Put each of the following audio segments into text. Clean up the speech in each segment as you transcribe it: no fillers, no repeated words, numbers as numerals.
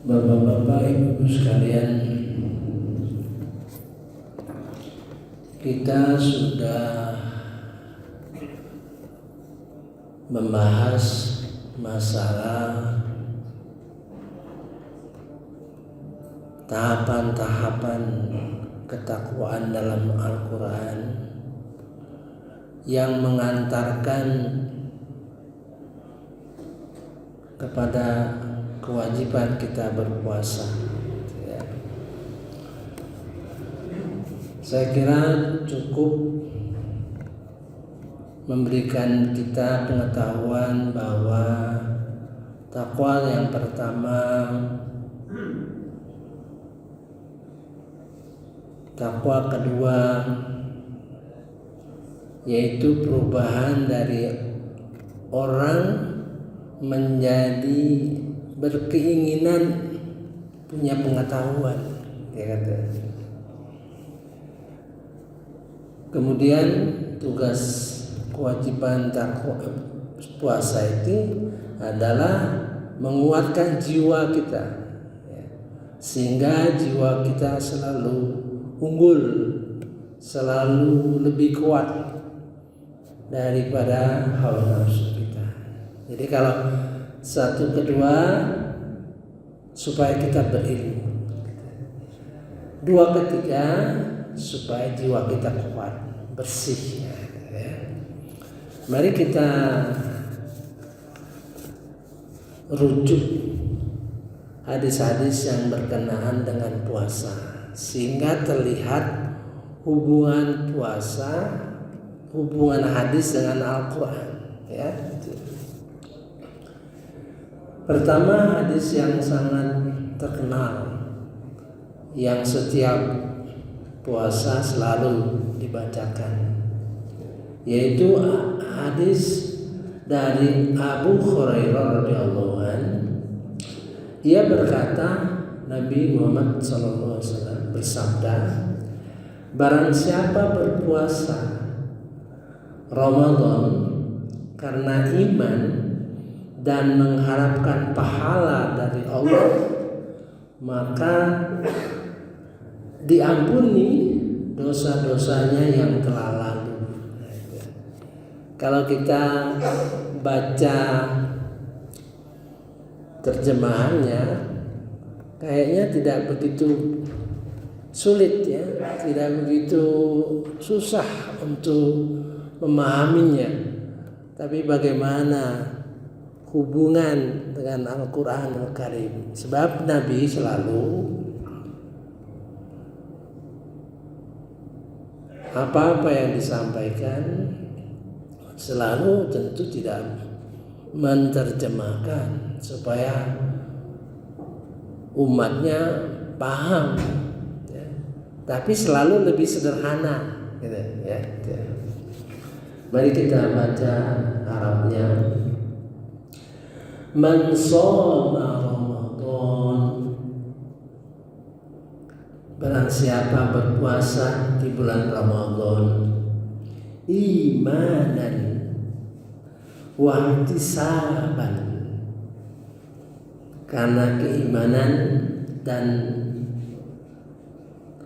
Bapak-bapak, ibu sekalian, kita sudah membahas masalah tahapan-tahapan ketakwaan dalam Al-Quran yang mengantarkan kepada kewajiban kita berpuasa. Saya kira cukup memberikan kita pengetahuan bahwa takwa yang pertama, takwa kedua, yaitu perubahan dari orang menjadi berkeinginan punya pengetahuan, ya kata. Kemudian tugas kewajiban takwa puasa itu adalah menguatkan jiwa kita, sehingga jiwa kita selalu unggul, selalu lebih kuat daripada hawa nafsu kita. Jadi kalau satu kedua, supaya kita berilmu. Dua ketiga, supaya jiwa kita kuat, bersih. Mari kita rujuk hadis-hadis yang berkenaan dengan puasa, sehingga terlihat hubungan puasa, hubungan hadis dengan Al-Quran, ya. Pertama, hadis yang sangat terkenal yang setiap puasa selalu dibacakan, yaitu hadis dari Abu Hurairah radhiyallahu anhu. Ia berkata, Nabi Muhammad SAW bersabda, barang siapa berpuasa Ramadan karena iman dan mengharapkan pahala dari Allah, maka diampuni dosa-dosanya yang telah lalu. Kalau kita baca terjemahannya, kayaknya tidak begitu sulit, ya, tidak begitu susah untuk memahaminya. Tapi bagaimana hubungan dengan Al-Quran Al-Karim? Sebab Nabi selalu apa-apa yang disampaikan selalu tentu tidak menerjemahkan supaya umatnya paham, ya. Tapi selalu lebih sederhana, gitu, ya. Mari kita baca Arabnya. Man shoma Ramadan, barang siapa berpuasa di bulan Ramadan imanan wa ihtisaban, karena keimanan dan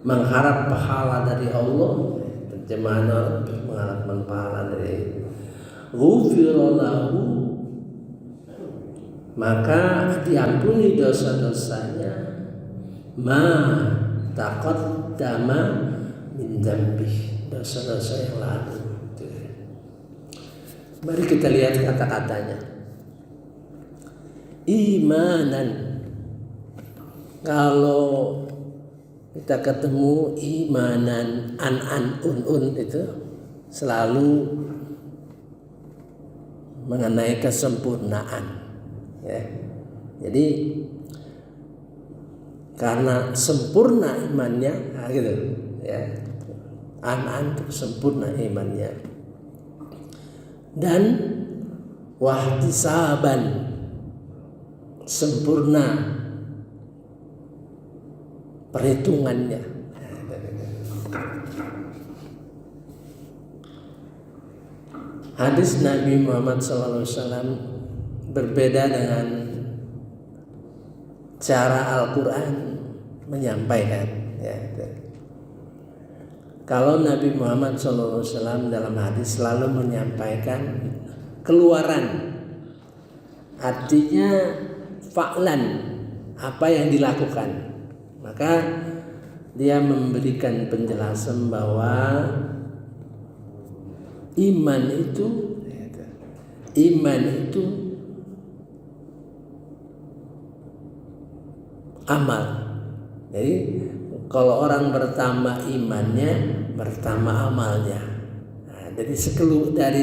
mengharap pahala dari Allah, terjemahan mengharapkan pahala dari ghufira lahu, maka diampuni dosa-dosanya ma taqaddama min dzambih, dosa-dosa yang lalu. Mari kita lihat kata-katanya. Imanan. Kalau kita ketemu imanan, un itu selalu mengenai kesempurnaan, ya. Jadi karena sempurna imannya, nah gitu, ya. Itu sempurna imannya. Dan wahtisaban, sempurna perhitungannya. Hadis Nabi Muhammad SAW berbeda dengan cara Al-Quran menyampaikan. Ya. Kalau Nabi Muhammad SAW dalam hadis selalu menyampaikan keluaran, artinya fa'lan, apa yang dilakukan. Maka dia memberikan penjelasan bahwa iman itu amal. Jadi kalau orang bertambah imannya, bertambah amalnya. Nah, dari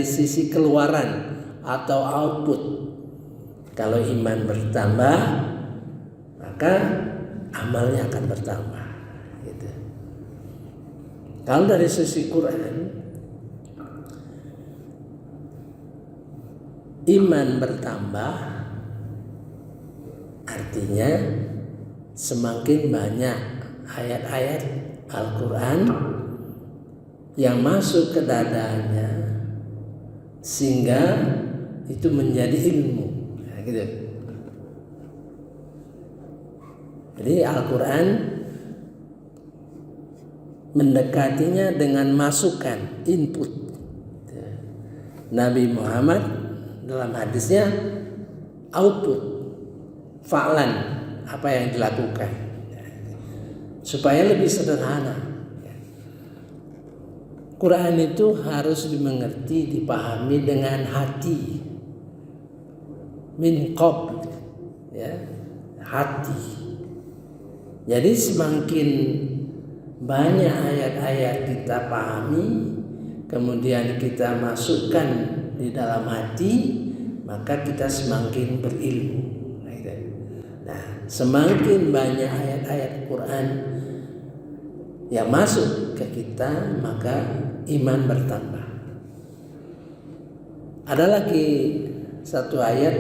sisi keluaran atau output, kalau iman bertambah, maka amalnya akan bertambah. Gitu. Kalau dari sisi Quran, iman bertambah, artinya semakin banyak ayat-ayat Al-Quran yang masuk ke dadanya, sehingga itu menjadi ilmu. Nah, gitu. Jadi Al-Quran mendekatinya dengan masukan, input. Nabi Muhammad dalam hadisnya output, fa'lan, apa yang dilakukan, supaya lebih sederhana. Quran itu harus dimengerti, dipahami dengan hati, min qabl, ya, hati. Jadi semakin banyak ayat-ayat kita pahami, kemudian kita masukkan di dalam hati, maka kita semakin berilmu. Nah, semakin banyak ayat-ayat Quran yang masuk ke kita, maka iman bertambah. Ada lagi satu ayat,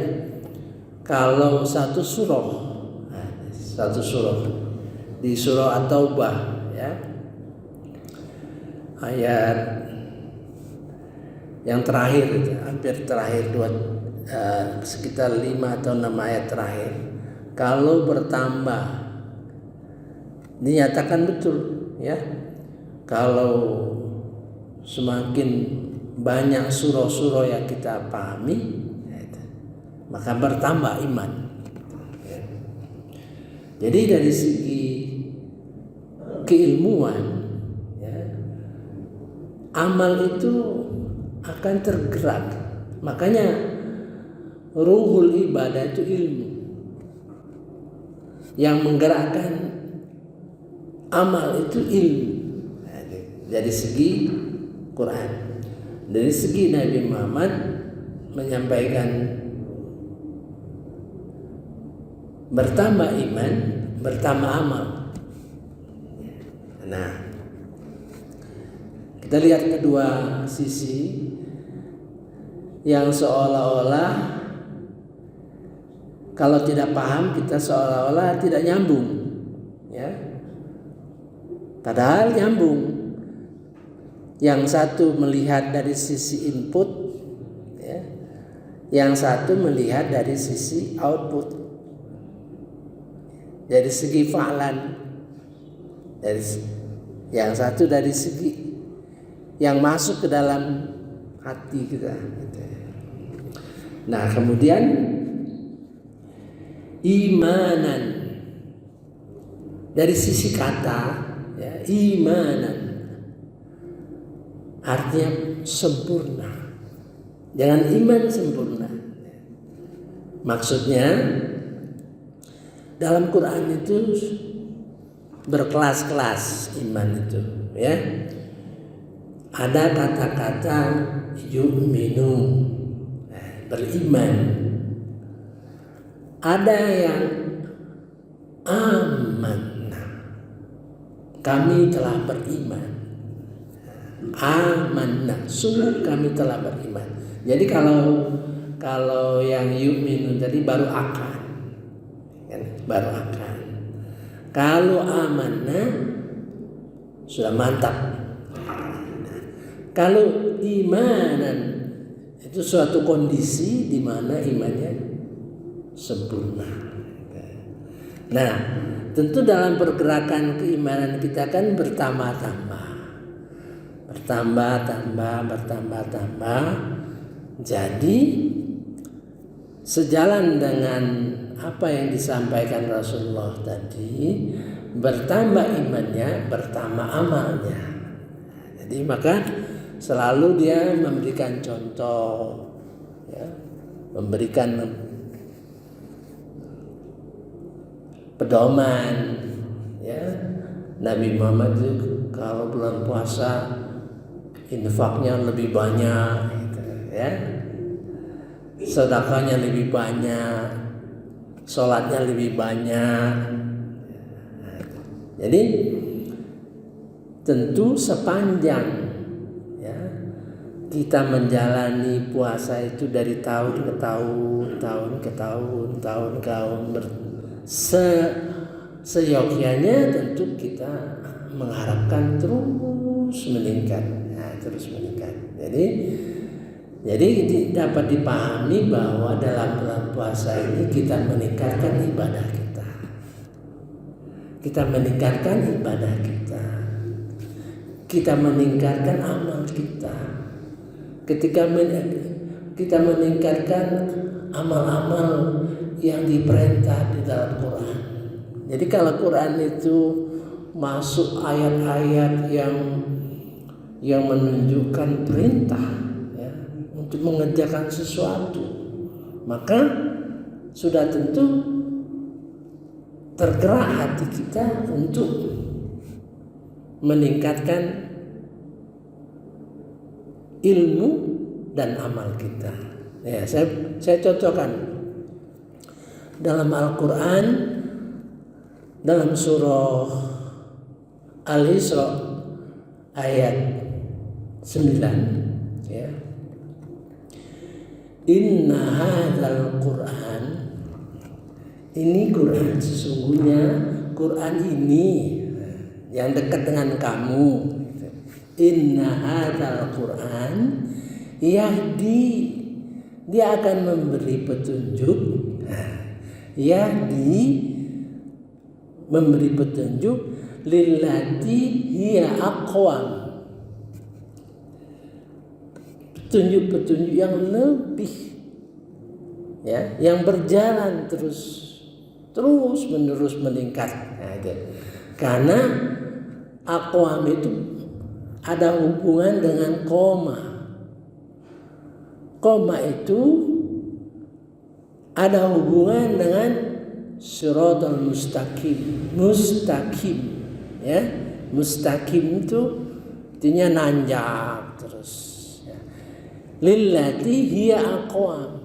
kalau satu surah di surah At-Taubah, ya, ayat yang terakhir itu, hampir terakhir, sekitar 5 atau 6 ayat terakhir. Kalau bertambah, dinyatakan betul, ya. Kalau semakin banyak surah-surah yang kita pahami, maka bertambah iman. Jadi dari segi keilmuan, ya, amal itu akan tergerak. Makanya ruhul ibadah itu ilmu. Yang menggerakkan amal itu ilmu. Dari segi Quran, dari segi Nabi Muhammad menyampaikan bertambah iman, bertambah amal. Nah, kita lihat kedua sisi yang seolah-olah kalau tidak paham, kita seolah-olah tidak nyambung, ya. Padahal nyambung. Yang satu melihat dari sisi input, ya. Yang satu melihat dari sisi output. Dari segi fa'lan, yang satu dari segi yang masuk ke dalam hati kita. Nah, kemudian imanan dari sisi kata, ya, imanan artinya sempurna. Jangan iman sempurna. Maksudnya dalam Quran itu berkelas-kelas iman itu, ya. Ada kata-kata yu'minu, beriman. Ada yang amanah, kami telah beriman. Amanah, sungguh kami telah beriman. Jadi kalau yang yu'minu tadi baru akan, baru akan. Kalau amanah sudah mantap. Kalau imanan itu suatu kondisi di mana imannya sempurna. Nah, tentu dalam pergerakan keimanan kita kan bertambah-tambah. Bertambah-tambah. Jadi sejalan dengan apa yang disampaikan Rasulullah tadi, bertambah imannya, bertambah amalnya. Jadi maka selalu dia memberikan contoh, ya, memberikan pedoman, ya. Nabi Muhammad itu kalau bulan puasa infaknya lebih banyak, gitu, ya. Sedekahnya lebih banyak, sholatnya lebih banyak. Jadi tentu sepanjang, ya, kita menjalani puasa itu dari tahun ke tahun, seyogyanya tentu kita mengharapkan terus meningkat. Jadi dapat dipahami bahwa dalam bulan puasa ini kita meningkatkan ibadah kita. Kita meningkatkan ibadah kita. Kita meningkatkan amal kita. Ketika kita meningkatkan amal-amal yang diperintah di dalam Quran. Jadi kalau Quran itu masuk ayat-ayat yang menunjukkan perintah, ya, untuk mengerjakan sesuatu, maka sudah tentu tergerak hati kita untuk meningkatkan ilmu dan amal kita. Ya, saya contohkan dalam Al-Quran, dalam surah Al-Isra ayat 9, ya. Inna hadzal Qur'an, ini Quran, sesungguhnya Quran ini yang dekat dengan kamu. Inna hadzal Qur'an yahdi, dia akan memberi petunjuk. Yahdi, memberi petunjuk, lillati hiya aqwam, petunjuk-petunjuk yang lebih, ya, yang berjalan terus menerus meningkat. Nah, itu. Karena aqwam itu ada hubungan dengan koma. Koma itu ada hubungan dengan siratal mustaqim. Mustaqim, ya. Mustaqim itu artinya nanjak terus, ya. Lillati hiya aqwam,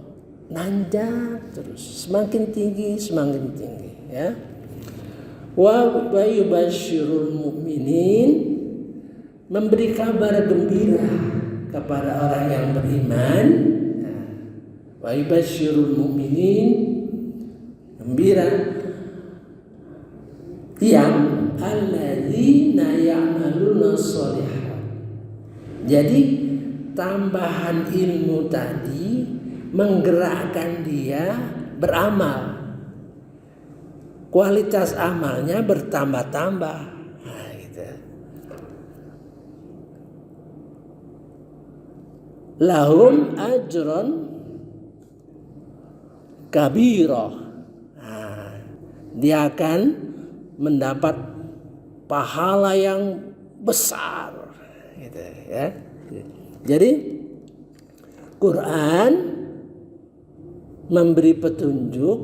nanjak terus, semakin tinggi, ya. Wa yubasyirul mu'minin, memberi kabar gembira kepada orang yang beriman. Wa yubasyirul mu'minin, gembira yang alladzina ya'maluna sholihat. Jadi tambahan ilmu tadi menggerakkan dia beramal. Kualitas amalnya bertambah-tambah. Nah, gitu. Lahum ajron kabira. Nah, dia akan mendapat pahala yang besar, gitu, ya. Jadi Quran memberi petunjuk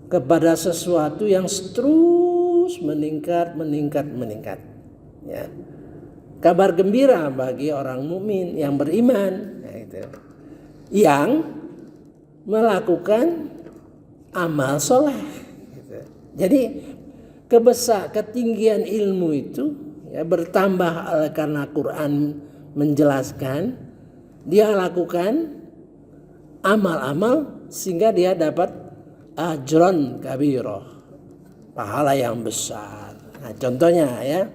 kepada sesuatu yang terus meningkat, ya. Kabar gembira bagi orang mukmin yang beriman, gitu, yang melakukan amal soleh, gitu. Jadi ketinggian ilmu itu, ya, bertambah karena Quran menjelaskan, dia lakukan amal-amal sehingga dia dapat ajron kabiro, pahala yang besar. Nah, contohnya, ya,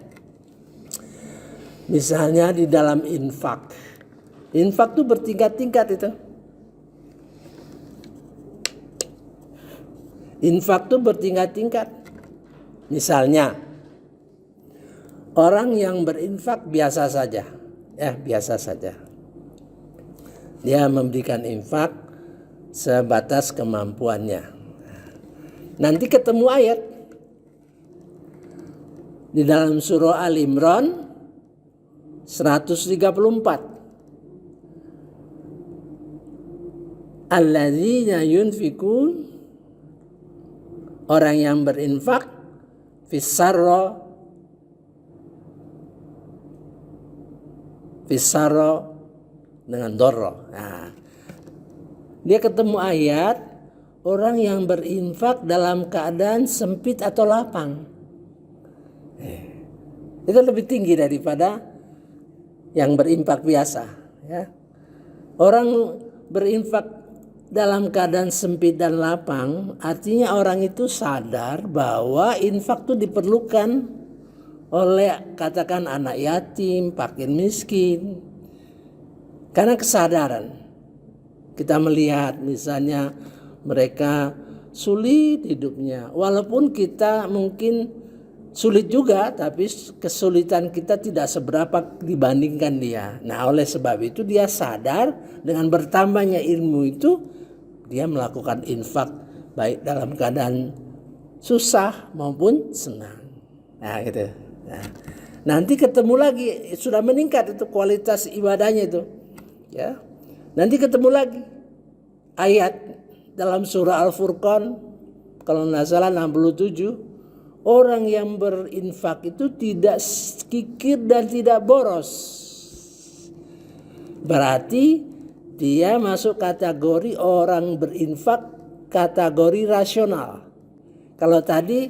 misalnya di dalam infak itu bertingkat-tingkat itu. Infak itu bertingkat-tingkat. Misalnya orang yang berinfak biasa saja, biasa saja. Dia memberikan infak sebatas kemampuannya. Nanti ketemu ayat di dalam surah Al-Imran 134. Alladzina yunfikun, orang yang berinfak fissarra dengan dorro. Nah, dia ketemu ayat orang yang berinfak dalam keadaan sempit atau lapang. Itu lebih tinggi daripada yang berinfak biasa. Ya. Orang berinfak dalam keadaan sempit dan lapang, artinya orang itu sadar bahwa infak itu diperlukan oleh katakan anak yatim, fakir miskin. Karena kesadaran. Kita melihat misalnya mereka sulit hidupnya. Walaupun kita mungkin sulit juga, tapi kesulitan kita tidak seberapa dibandingkan dia. Nah, oleh sebab itu dia sadar dengan bertambahnya ilmu itu, dia melakukan infak baik dalam keadaan susah maupun senang. Nah, gitu. Nah, nanti ketemu lagi, sudah meningkat itu kualitas ibadahnya itu. Ya. Nanti ketemu lagi ayat dalam surah Al-Furqan kalau tidak salah 67, orang yang berinfak itu tidak kikir dan tidak boros. Berarti dia masuk kategori orang berinfak kategori rasional. Kalau tadi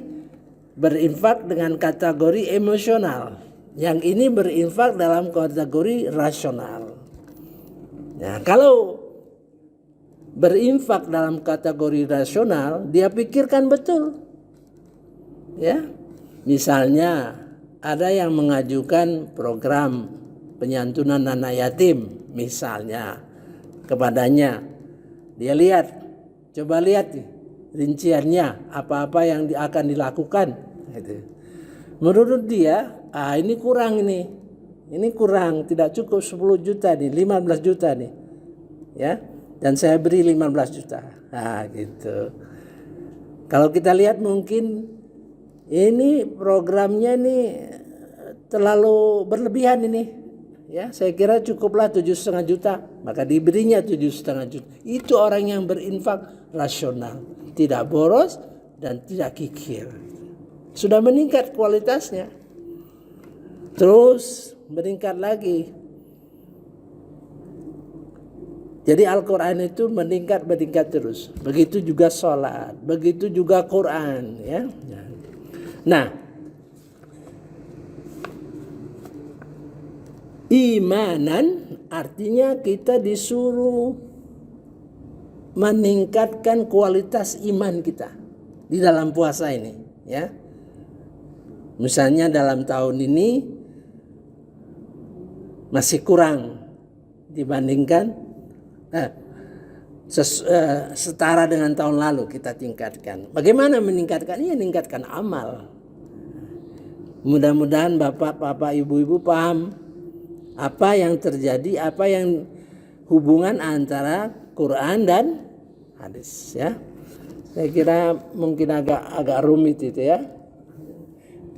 berinfak dengan kategori emosional, yang ini berinfak dalam kategori rasional. Nah, kalau berinfak dalam kategori rasional, dia pikirkan betul. Ya, misalnya ada yang mengajukan program penyantunan anak yatim, misalnya kepadanya, dia lihat, coba lihat nih, rinciannya apa-apa yang akan dilakukan. Gitu. Menurut dia, ini kurang ini kurang, tidak cukup 10 juta nih, 15 juta nih, ya, dan saya beri 15 juta. Nah, gitu. Kalau kita lihat mungkin ini programnya nih terlalu berlebihan ini. Ya, saya kira cukuplah 7,5 juta, maka diberinya 7,5 juta. Itu orang yang berinfak rasional, tidak boros dan tidak kikir. Sudah meningkat kualitasnya. Terus meningkat lagi. Jadi Al-Quran itu meningkat terus. Begitu juga sholat, begitu juga Quran. Ya. Nah, imanan artinya kita disuruh meningkatkan kualitas iman kita di dalam puasa ini, ya. Misalnya dalam tahun ini masih kurang dibandingkan setara dengan tahun lalu kita tingkatkan. Bagaimana meningkatkan? Ya, meningkatkan amal. Mudah-mudahan bapak-bapak, ibu-ibu paham apa yang terjadi, apa yang hubungan antara Quran dan hadis, ya. Saya kira mungkin agak rumit itu, ya.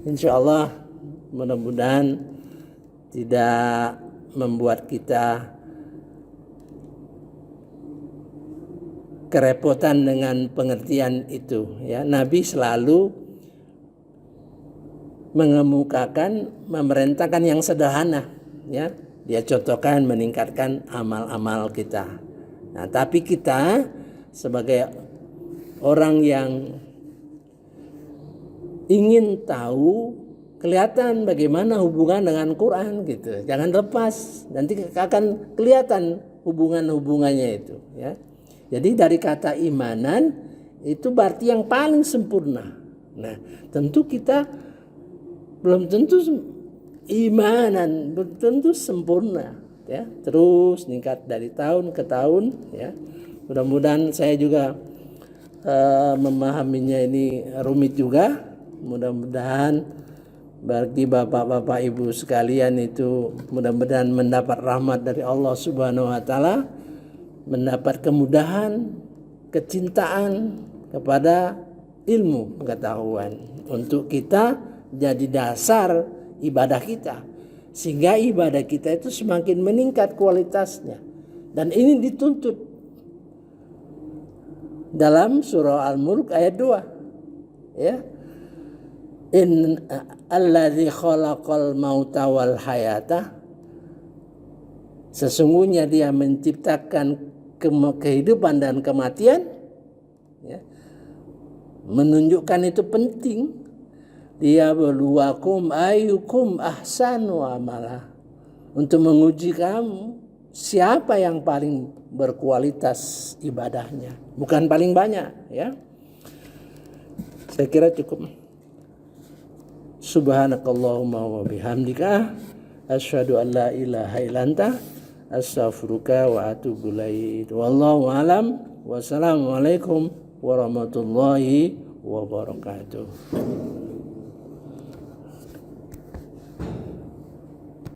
Insya Allah mudah-mudahan tidak membuat kita kerepotan dengan pengertian itu, ya. Nabi selalu mengemukakan, memerintahkan yang sederhana, ya. Dia contohkan meningkatkan amal-amal kita. Nah, tapi kita sebagai orang yang ingin tahu, kelihatan bagaimana hubungan dengan Quran gitu. Jangan lepas, nanti akan kelihatan hubungannya itu, ya. Jadi dari kata imanan itu berarti yang paling sempurna. Nah, tentu kita belum tentu imanan, belum tentu sempurna, ya. Terus meningkat dari tahun ke tahun, ya. Mudah-mudahan saya juga memahaminya ini rumit juga. Mudah-mudahan bagi bapak-bapak ibu sekalian itu mudah-mudahan mendapat rahmat dari Allah Subhanahu wa taala, mendapat kemudahan, kecintaan kepada ilmu pengetahuan untuk kita jadi dasar ibadah kita, sehingga ibadah kita itu semakin meningkat kualitasnya. Dan ini dituntut dalam surah Al-Mulk ayat 2, ya. In alladzi khalaqal mauta wal hayata, sesungguhnya dia menciptakan kehidupan dan kematian, ya. Menunjukkan itu penting. Dia berluakum ayyukum ahsanu amala, untuk menguji kamu siapa yang paling berkualitas ibadahnya, bukan paling banyak, ya. Saya kira cukup. Subhanakallahumma wa bihamdika asyhadu an la ilaha illa anta astaghfiruka wa atubu ilaik. Wallahu alam. Wassalamualaikum warahmatullahi wabarakatuh.